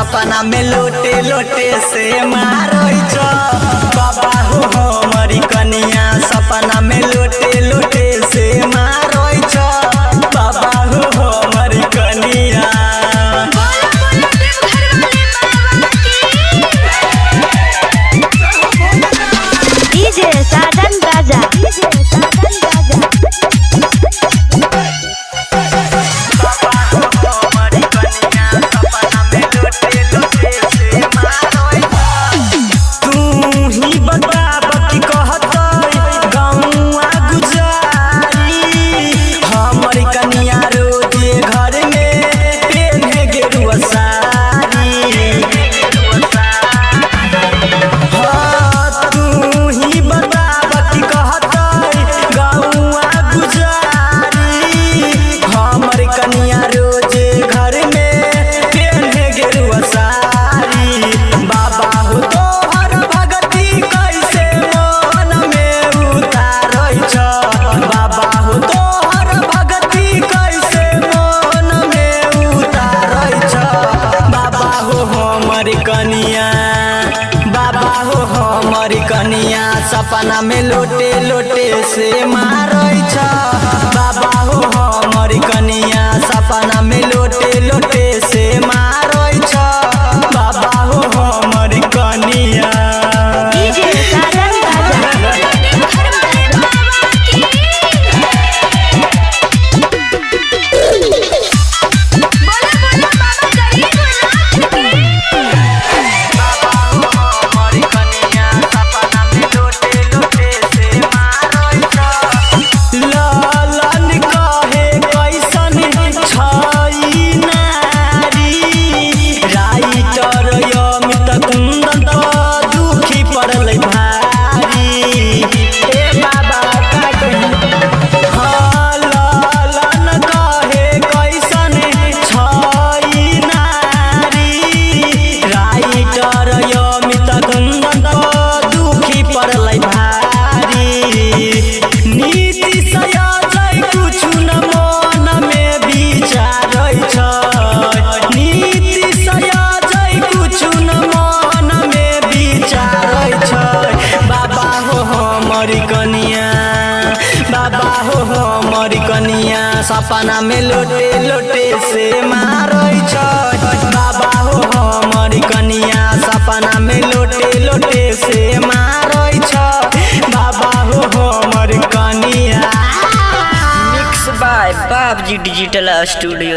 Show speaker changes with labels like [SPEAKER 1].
[SPEAKER 1] सपना में लोटे लोटे से मारोई छ बाबा हो हमरी कनिया सपना में लोटे लोटे से मारोई छ बाबा हो हमरी कनिया।
[SPEAKER 2] डीजे साजन राजा कनिया सपना में लोटे लोटे से मारोई छ बाबा हो हमरी कनिया सपना में लोटे लोटे से मारोई छ बाबा हो हमरी कनिया। डीजे साजन कनिया सपना में लोटे लोटे से मारोई छ बाबा हो हमरी कनिया सपना में लोटे लोटे से मारोई छ बाबा हो हमरी कनिया।
[SPEAKER 3] Mix by Babji digital studio.